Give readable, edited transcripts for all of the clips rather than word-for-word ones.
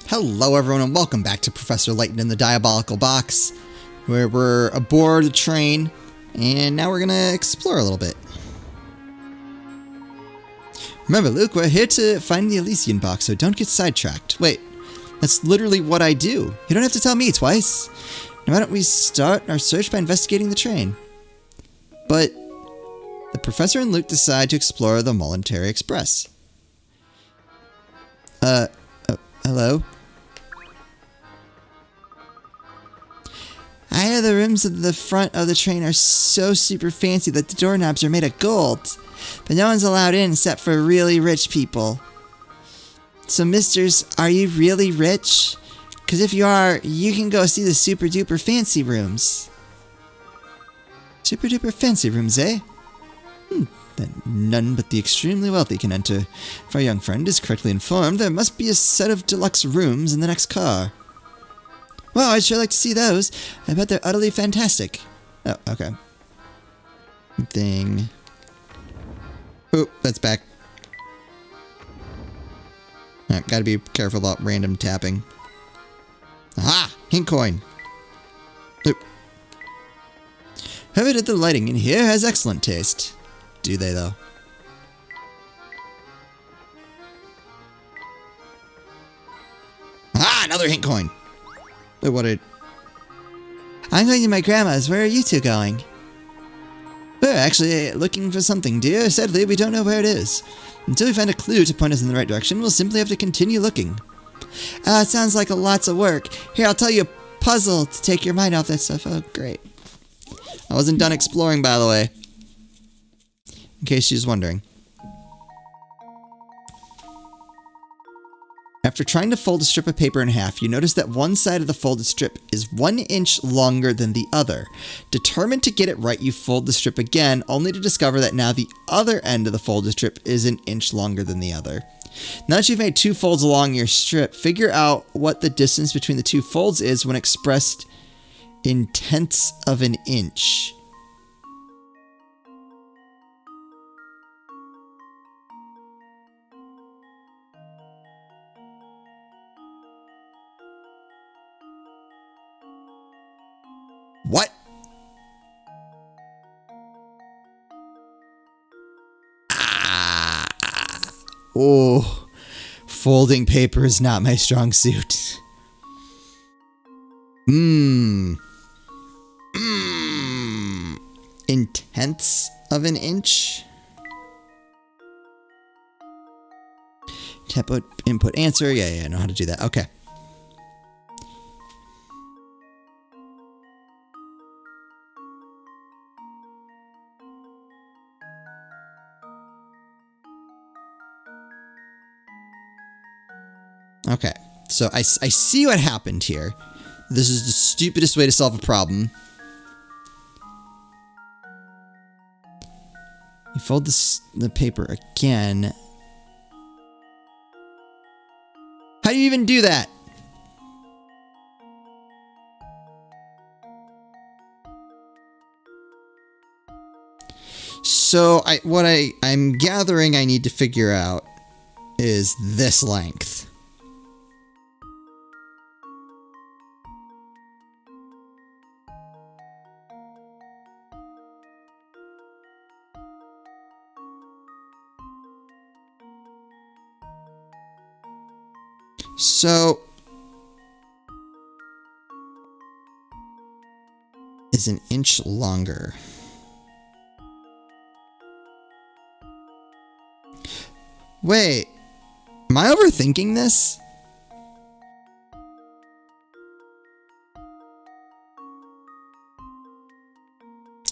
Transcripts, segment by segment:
Hello everyone and welcome back to Professor Layton in the Diabolical Box, where we're aboard a train, and now we're gonna explore a little bit. Remember, Luke, we're here to find the Elysian box, so don't get sidetracked. Wait, that's literally what I do. You don't have to tell me twice. Now why don't we start our search by investigating the train? But the Professor and Luke decide to explore the Voluntary Express. Hello? I hear the rooms at the front of the train are so super fancy that the doorknobs are made of gold. But no one's allowed in except for really rich people. So misters, are you really rich? Because if you are, you can go see the super duper fancy rooms. Super duper fancy rooms, eh? Then none but the extremely wealthy can enter. If our young friend is correctly informed, there must be a set of deluxe rooms in the next car. Well, I'd sure like to see those. I bet they're utterly fantastic. Oh, okay. Thing. Oop, that's back. Alright, gotta be careful about random tapping. Aha! Hint coin. Oop. Whoever did the lighting in here has excellent taste. Do they, though? Ah, another hint coin. Wait, what did... I'm going to my grandma's. Where are you two going? We're actually looking for something, dear. Sadly, we don't know where it is. Until we find a clue to point us in the right direction, we'll simply have to continue looking. It sounds like lots of work. Here, I'll tell you a puzzle to take your mind off that stuff. Oh, great. I wasn't done exploring, by the way. In case she's wondering. After trying to fold a strip of paper in half, you notice that one side of the folded strip is 1 inch longer than the other. Determined to get it right, you fold the strip again, only to discover that now the other end of the folded strip is 1 inch longer than the other. Now that you've made 2 folds along your strip, figure out what the distance between the 2 folds is when expressed in tenths of an inch. What? Oh, folding paper is not my strong suit. In tenths of an inch? Input answer. Yeah, I know how to do that. Okay. Okay, so I see what happened here. This is the stupidest way to solve a problem. You fold the paper again. How do you even do that? So what I'm gathering I need to figure out is this length. So, is 1 inch longer. Wait, am I overthinking this?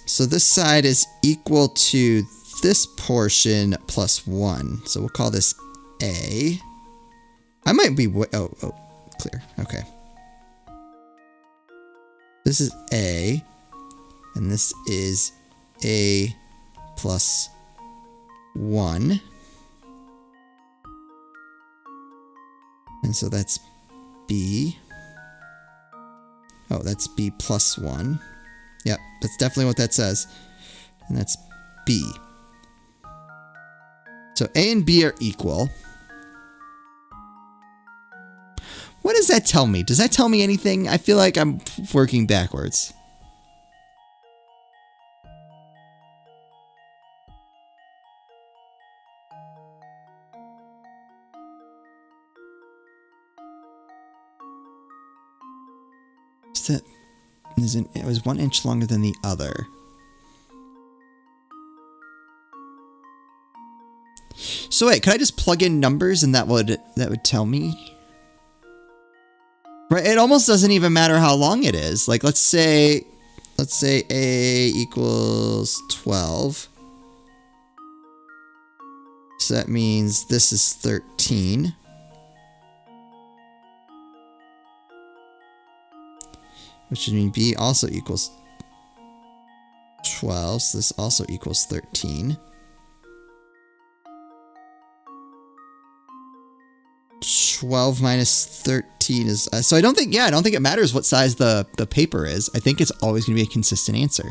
So this side is equal to this portion plus 1. So we'll call this A. I might be... Oh, clear. Okay. This is A. And this is A plus 1. And so that's B. Oh, that's B plus 1. Yep, that's definitely what that says. And that's B. So A and B are equal. What does that tell me? Does that tell me anything? I feel like I'm working backwards. It was 1 inch longer than the other. So wait, could I just plug in numbers and that would tell me? Right, it almost doesn't even matter how long it is. Like let's say A equals 12. So that means this is 13. Which would mean B also equals 12, so this also equals 13. 12 minus 13 is... so I don't think it matters what size the paper is. I think it's always going to be a consistent answer.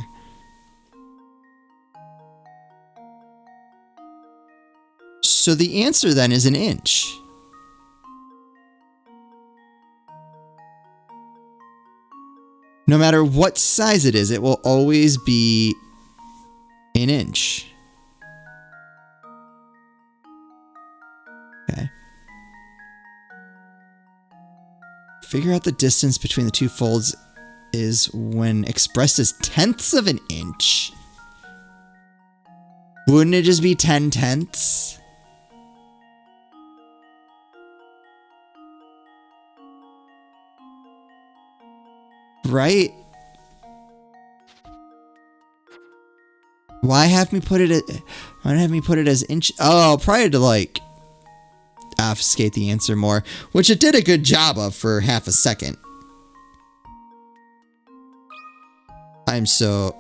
So the answer then is 1 inch. No matter what size it is, it will always be 1 inch. Okay. Figure out the distance between the two folds is when expressed as tenths of an inch. Wouldn't it just be 10 tenths? Right? Why have me put it as inch? Oh, probably to like obfuscate the answer more, which it did a good job of for half a second. I'm so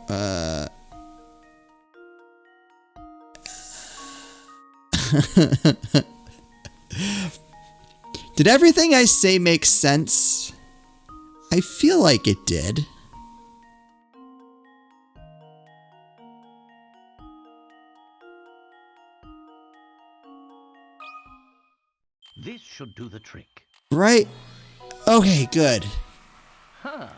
Did everything I say make sense? I feel like it did. This should do the trick. Right? Okay, good. Huh.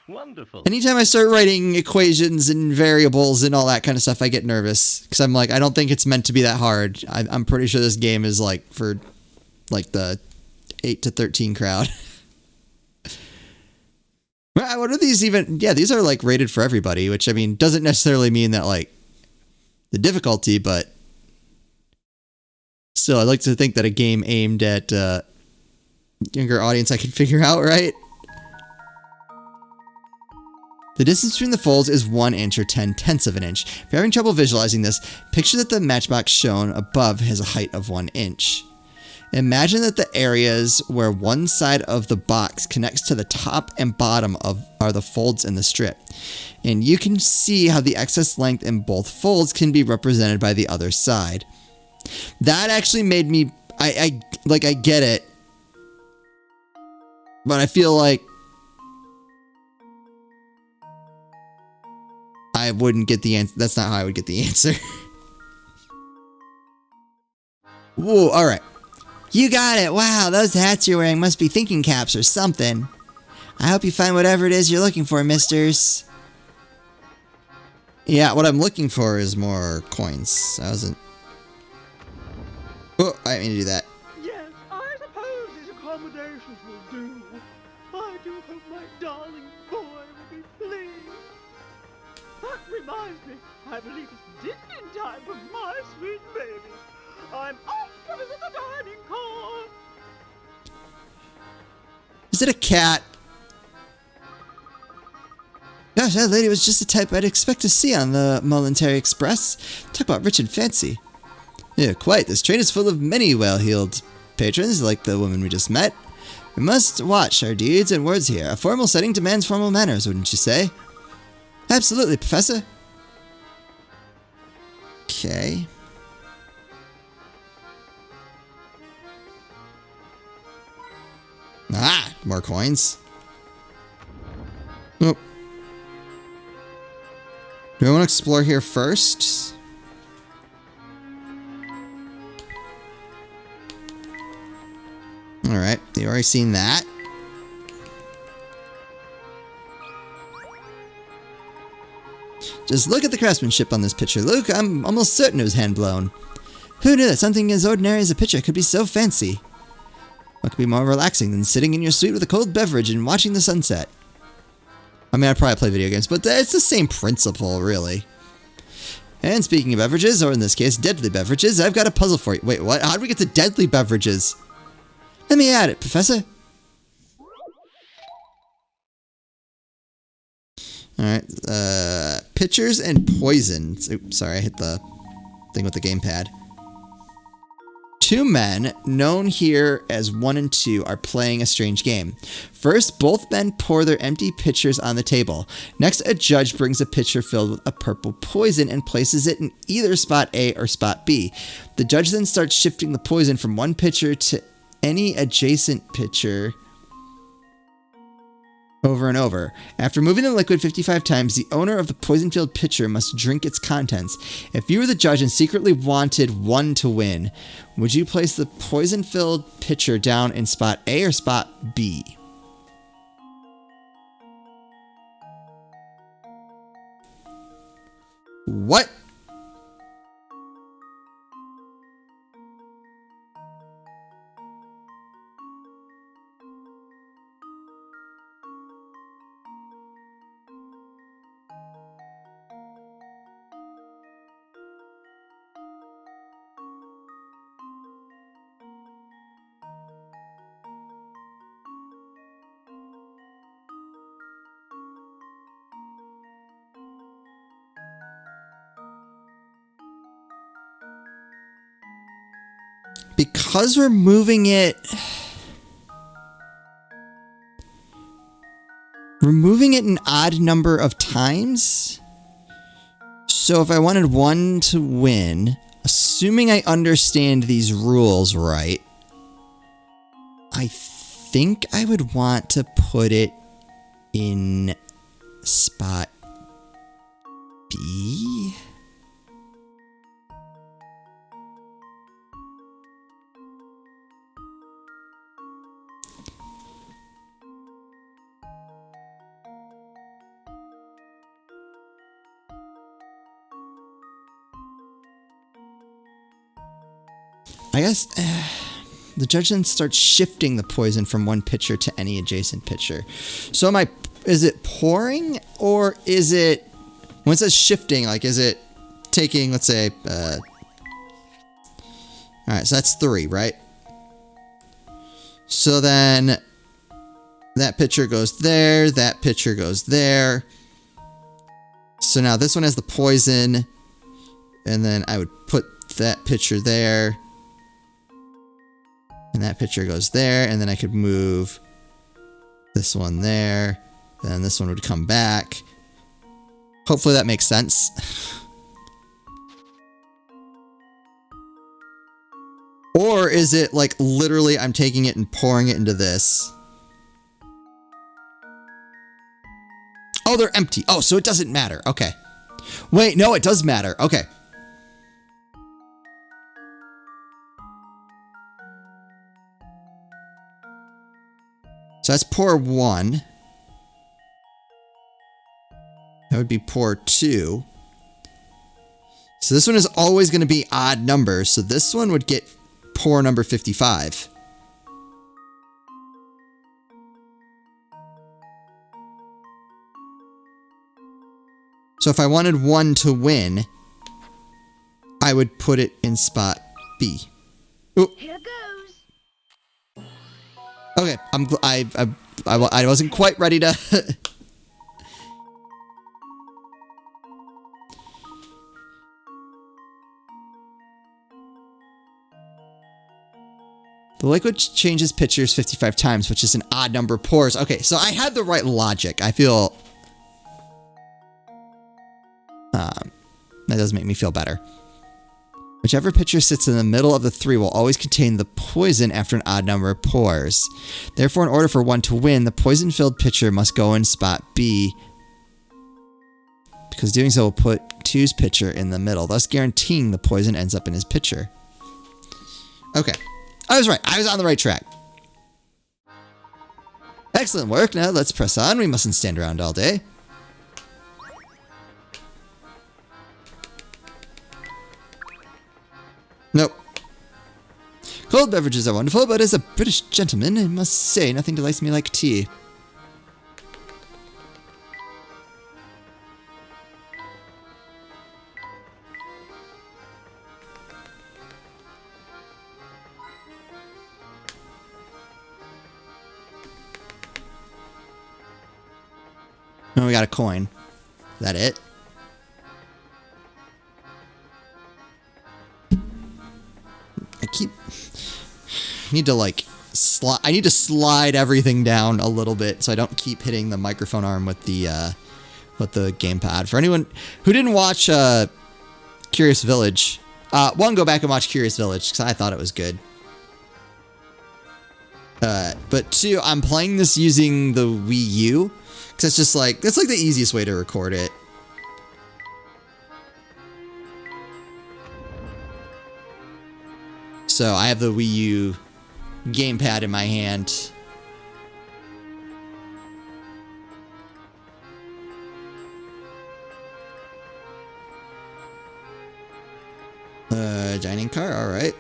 Wonderful. Anytime I start writing equations and variables and all that kind of stuff, I get nervous. Because I'm like, I don't think it's meant to be that hard. I'm pretty sure this game is like for like the 8 to 13 crowd. What are these even? Yeah, these are like rated for everybody, which I mean doesn't necessarily mean that like the difficulty, but still, I'd like to think that a game aimed at younger audience I can figure out, right? The distance between the folds is 1 inch or 10 tenths of an inch. If you're having trouble visualizing this, picture that the matchbox shown above has a height of 1 inch. Imagine that the areas where one side of the box connects to the top and bottom are the folds in the strip. And you can see how the excess length in both folds can be represented by the other side. That actually made me... I get it. But I feel like I wouldn't get the answer. That's not how I would get the answer. Whoa, alright. You got it! Wow, those hats you're wearing must be thinking caps or something. I hope you find whatever it is you're looking for, misters. Yeah, what I'm looking for is more coins. I wasn't... Oh, I didn't mean to do that. Yes, I suppose these accommodations will do. I do hope my darling boy will be pleased. That reminds me, I believe it's dinner time for my sweet baby. I'm off to visit the dining car. Is it a cat? Gosh, that lady was just the type I'd expect to see on the Momentary Express. Talk about rich and fancy. Yeah, quite. This train is full of many well-heeled patrons, like the woman we just met. We must watch our deeds and words here. A formal setting demands formal manners, wouldn't you say? Absolutely, Professor. Okay. Ah, more coins. Oh. Do I want to explore here first? Alright, you've already seen that. Just look at the craftsmanship on this picture, Luke. I'm almost certain it was hand-blown. Who knew that something as ordinary as a picture could be so fancy? What could be more relaxing than sitting in your suite with a cold beverage and watching the sunset? I mean, I probably play video games, but it's the same principle, really. And speaking of beverages, or in this case, deadly beverages, I've got a puzzle for you. Wait, what? How did we get to deadly beverages? Let me at it, Professor. Alright, pitchers and poisons. Oops, sorry, I hit the thing with the gamepad. Two men, known here as 1 and 2, are playing a strange game. First, both men pour their empty pitchers on the table. Next, a judge brings a pitcher filled with a purple poison and places it in either spot A or spot B. The judge then starts shifting the poison from one pitcher to any adjacent pitcher over and over. After moving the liquid 55 times, the owner of the poison-filled pitcher must drink its contents. If you were the judge and secretly wanted one to win, would you place the poison-filled pitcher down in spot A or spot B? What? Because we're moving it an odd number of times. So if I wanted one to win, assuming I understand these rules right, I think I would want to put it in spot B. I guess the judge then starts shifting the poison from one pitcher to any adjacent pitcher. So is it pouring, or is it, when it says shifting, like, is it taking, let's say, all right, so that's 3, right? So then that pitcher goes there, that pitcher goes there. So now this one has the poison, and then I would put that pitcher there. And that pitcher goes there, and then I could move this one there, then this one would come back. Hopefully that makes sense. Or is it like literally I'm taking it and pouring it into this? Oh, they're empty. Oh, so it doesn't matter. Okay. Wait, no, it does matter. Okay. So that's pour 1. That would be pour 2. So this one is always going to be odd numbers. So this one would get pour number 55. So if I wanted one to win, I would put it in spot B. Ooh. Here goes. Okay, I wasn't quite ready to. The liquid changes pitchers 55 times, which is an odd number of pours. Okay, so I had the right logic. I feel that does make me feel better. Whichever pitcher sits in the middle of the 3 will always contain the poison after an odd number of pours. Therefore, in order for one to win, the poison-filled pitcher must go in spot B, because doing so will put 2's pitcher in the middle, thus guaranteeing the poison ends up in his pitcher. Okay. I was right. I was on the right track. Excellent work. Now let's press on. We mustn't stand around all day. Cold beverages are wonderful, but as a British gentleman, I must say nothing delights me like tea. Oh, we got a coin. Is that it? Need to like slide. I need to slide everything down a little bit so I don't keep hitting the microphone arm with the gamepad. For anyone who didn't watch Curious Village, one, go back and watch Curious Village because I thought it was good. But two, I'm playing this using the Wii U because it's just like that's like the easiest way to record it. So I have the Wii U gamepad in my hand. Dining car, alright.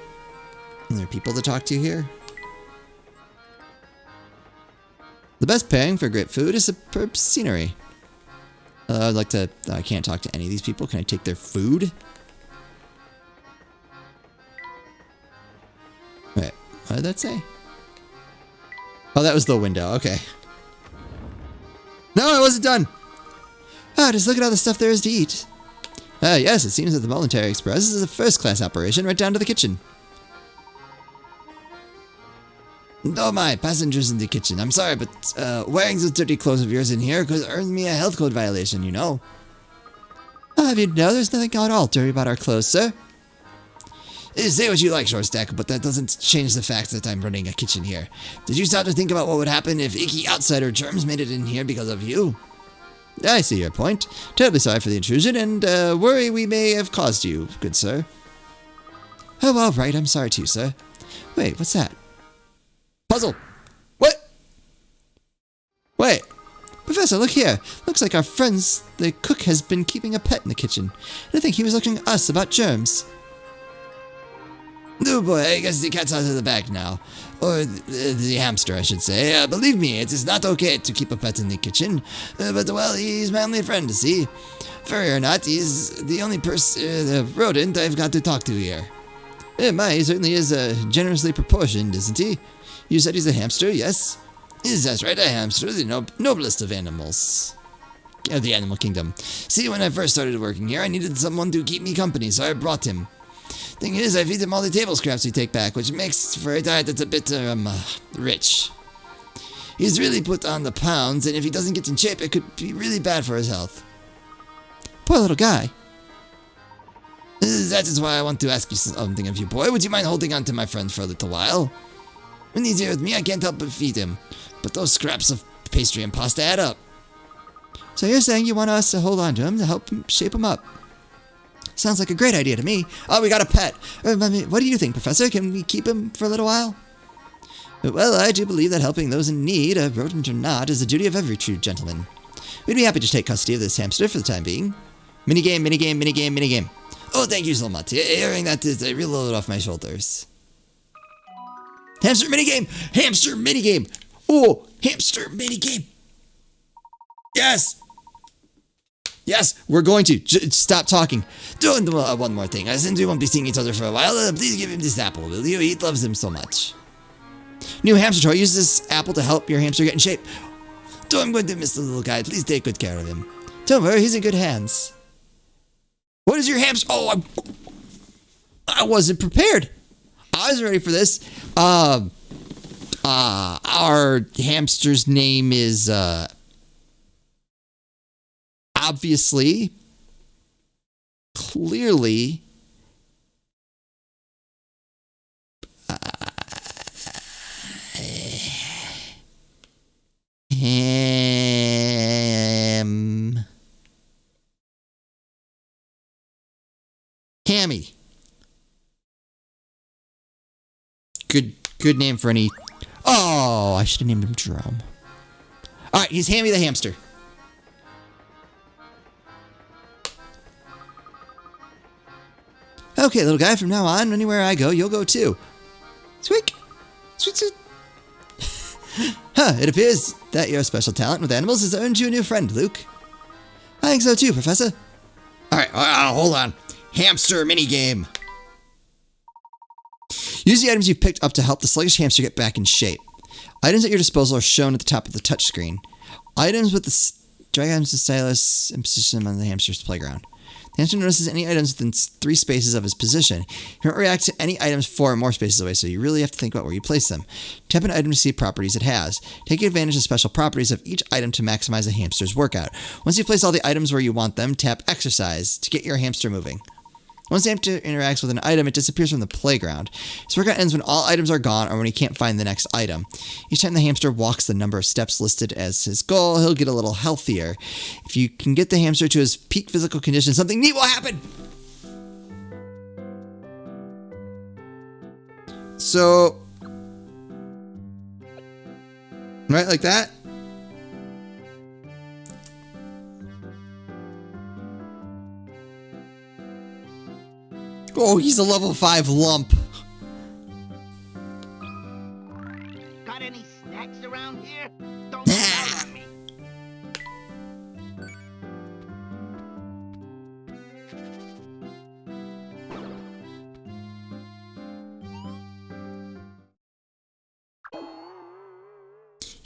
Are there people to talk to here? The best pairing for great food is superb scenery. I'd like to... I can't talk to any of these people. Can I take their food? Wait, what did that say? Oh, that was the window. Okay. No, I wasn't done. Oh, just look at all the stuff there is to eat. Yes, it seems that the Voluntary Express is a first-class operation right down to the kitchen. Oh my, passengers in the kitchen. I'm sorry, but wearing those dirty clothes of yours in here could earn me a health code violation, you know. Have you know there's nothing at all dirty about our clothes, sir? Say what you like, Shortstack, but that doesn't change the fact that I'm running a kitchen here. Did you start to think about what would happen if icky outsider germs made it in here because of you? I see your point. Terribly sorry for the intrusion, and worry we may have caused you, good sir. Oh, all right, I'm sorry too, sir. Wait, what's that? Puzzle! What? Wait. Professor, look here. Looks like our friends, the cook, has been keeping a pet in the kitchen. And I think he was looking at us about germs. Oh boy, I guess the cat's out of the bag now. Or the hamster, I should say. Believe me, it is not okay to keep a pet in the kitchen. But, well, he's my only friend, see? Furry or not, he's the only rodent I've got to talk to here. He certainly is generously proportioned, isn't he? You said he's a hamster, yes? Yes, that's right, a hamster, the noblest of animals. Of the animal kingdom. See, when I first started working here, I needed someone to keep me company, so I brought him. Thing is, I feed him all the table scraps we take back, which makes for a diet that's a bit, rich. He's really put on the pounds, and if he doesn't get in shape, it could be really bad for his health. Poor little guy. That is why I want to ask you something of you, boy. Would you mind holding on to my friend for a little while? When he's here with me, I can't help but feed him. But those scraps of pastry and pasta add up. So you're saying you want us to hold on to him to help shape him up? Sounds like a great idea to me. Oh, we got a pet. What do you think, Professor? Can we keep him for a little while? Well, I do believe that helping those in need, rodent or not, is the duty of every true gentleman. We'd be happy to take custody of this hamster for the time being. Minigame, minigame, minigame, minigame. Oh, thank you so much. Hearing that is a real load off my shoulders. Hamster minigame! Hamster minigame! Oh, hamster minigame! Yes! Yes, we're going to. Stop talking. Doing one more thing. Since we won't be seeing each other for a while, please give him this apple, will you? He loves him so much. New hamster toy. Use this apple to help your hamster get in shape. Oh, I'm going to miss the little guy. Please take good care of him. Don't worry, he's in good hands. What is your hamster? Oh, I wasn't prepared. I was ready for this. Our hamster's name is, obviously, clearly, Hammy. Good name for any... Oh, I should have named him Jerome. Alright, he's Hammy the hamster. Okay, little guy, from now on, anywhere I go, you'll go too. Squeak! Squeak, squeak! Huh, it appears that your special talent with animals has earned you a new friend, Luke. I think so too, Professor. Alright, hold on. Hamster Minigame. Use the items you've picked up to help the sluggish hamster get back in shape. Items at your disposal are shown at the top of the touchscreen. Items with the drag items to stylus and position them on the hamster's playground. The hamster notices any items within 3 spaces of his position. He won't react to any items 4 or more spaces away, so you really have to think about where you place them. Tap an item to see properties it has. Take advantage of special properties of each item to maximize a hamster's workout. Once you've placed all the items where you want them, tap Exercise to get your hamster moving. Once the hamster interacts with an item, it disappears from the playground. His workout ends when all items are gone or when he can't find the next item. Each time the hamster walks the number of steps listed as his goal, he'll get a little healthier. If you can get the hamster to his peak physical condition, something neat will happen! So... right like that? Oh, he's a level 5 lump. Got any snacks around here? Don't tell on me.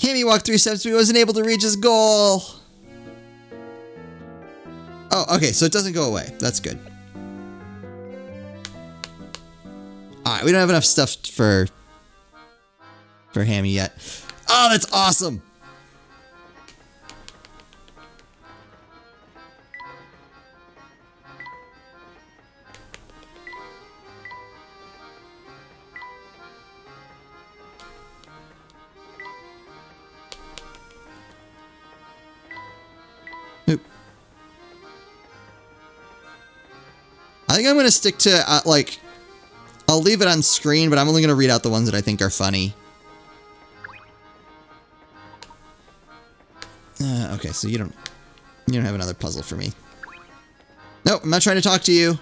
Hammy walked 3 steps, but he wasn't able to reach his goal. Oh, okay, so it doesn't go away. That's good. Alright, we don't have enough stuff for Hammy yet. Oh, that's awesome! Oop. I think I'm gonna stick to, like... I'll leave it on screen, but I'm only going to read out the ones that I think are funny. Okay, so you don't have another puzzle for me. Nope, I'm not trying to talk to you.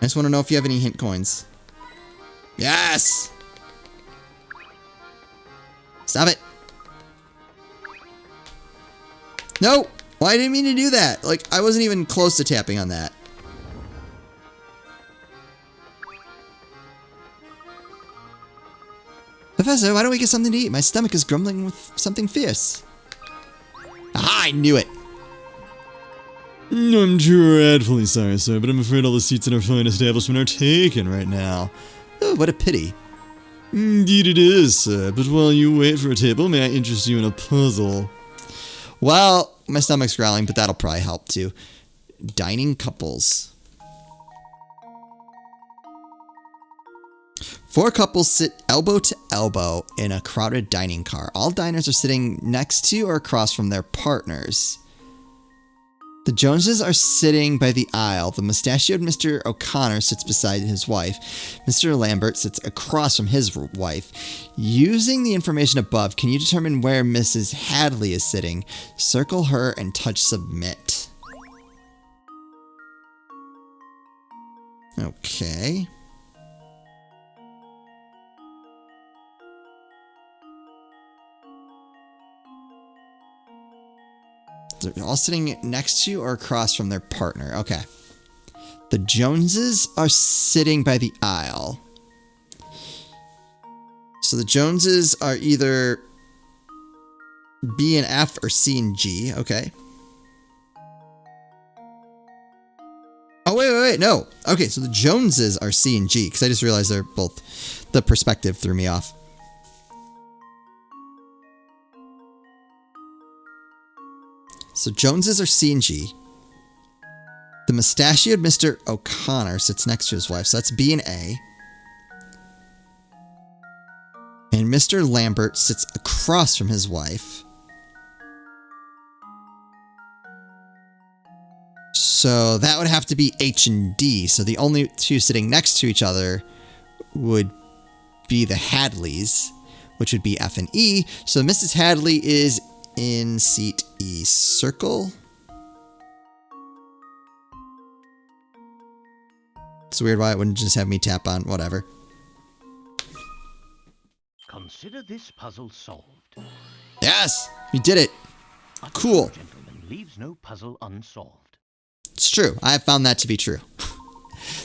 I just want to know if you have any hint coins. Yes! Stop it. No! Well, I didn't mean to do that. Like, I wasn't even close to tapping on that. Professor, why don't we get something to eat? My stomach is grumbling with something fierce. Aha, I knew it. I'm dreadfully sorry, sir, but I'm afraid all the seats in our fine establishment are taken right now. Oh, what a pity. Indeed it is, sir, but while you wait for a table, may I interest you in a puzzle? Well, my stomach's growling, but that'll probably help too. Dining couples. 4 couples sit elbow to elbow in a crowded dining car. All diners are sitting next to or across from their partners. The Joneses are sitting by the aisle. The mustachioed Mr. O'Connor sits beside his wife. Mr. Lambert sits across from his wife. Using the information above, can you determine where Mrs. Hadley is sitting? Circle her and touch submit. Okay. They're all sitting next to or across from their partner. Okay. The Joneses are sitting by the aisle. So the Joneses are either B and F or C and G. Okay. Oh, wait, no. Okay, so the Joneses are C and G, because I just realized they're both... The perspective threw me off. So Joneses are C and G. The mustachioed Mr. O'Connor sits next to his wife, so that's B and A. And Mr. Lambert sits across from his wife. So that would have to be H and D. So the only 2 sitting next to each other would be the Hadleys, which would be F and E. So Mrs. Hadley is in seat E. Circle. It's weird why it wouldn't just have me tap on whatever. Consider this puzzle solved. Yes! We did it! A Cool. true gentleman leaves no puzzle unsolved. It's true. I have found that to be true.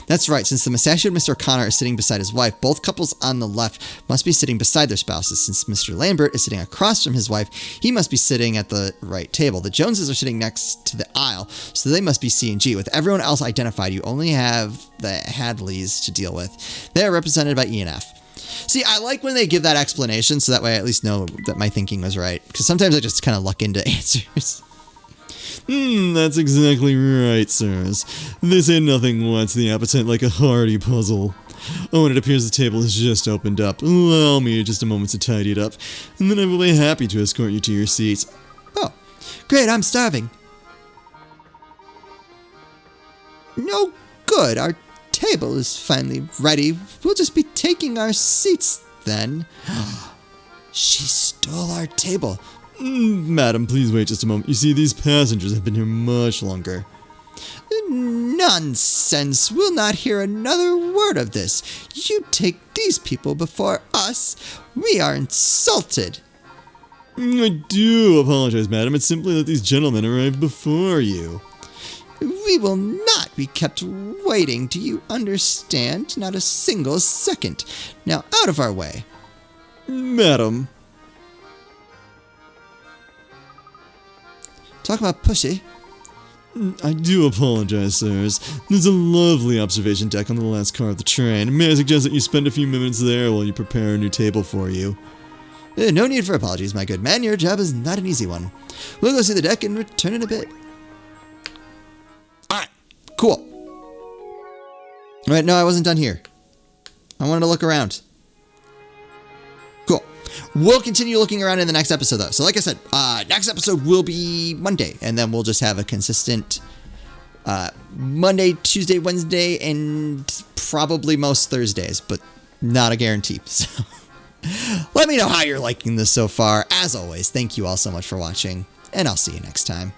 That's right. Since the mustachioed Mr. O'Connor is sitting beside his wife, both couples on the left must be sitting beside their spouses. Since Mr. Lambert is sitting across from his wife, he must be sitting at the right table. The Joneses are sitting next to the aisle, so they must be C and G. With everyone else identified, you only have the Hadleys to deal with. They are represented by E and F. See, I like when they give that explanation, so that way I at least know that my thinking was right. Because sometimes I just kind of luck into answers. That's exactly right, sirs. They say nothing whets the appetite like a hearty puzzle. Oh, and it appears the table has just opened up. Allow me just a moment to tidy it up, and then I will be happy to escort you to your seats. Oh, great, I'm starving. No good, our table is finally ready. We'll just be taking our seats then. She stole our table. Madam, please wait just a moment. You see, these passengers have been here much longer. Nonsense! We'll not hear another word of this. You take these people before us. We are insulted. I do apologize, madam. It's simply that these gentlemen arrived before you. We will not be kept waiting. Do you understand? Not a single second. Now out of our way. Madam. Talk about pushy. I do apologize, sirs. There's a lovely observation deck on the last car of the train. May I suggest that you spend a few minutes there while you prepare a new table for you? No need for apologies, my good man. Your job is not an easy one. We'll go see the deck and return in a bit. Alright, cool. Alright, no, I wasn't done here. I wanted to look around. Cool. We'll continue looking around in the next episode, though. So like I said, next episode will be Monday, and then we'll just have a consistent Monday, Tuesday, Wednesday, and probably most Thursdays, but not a guarantee. So let me know how you're liking this so far. As always, thank you all so much for watching, and I'll see you next time.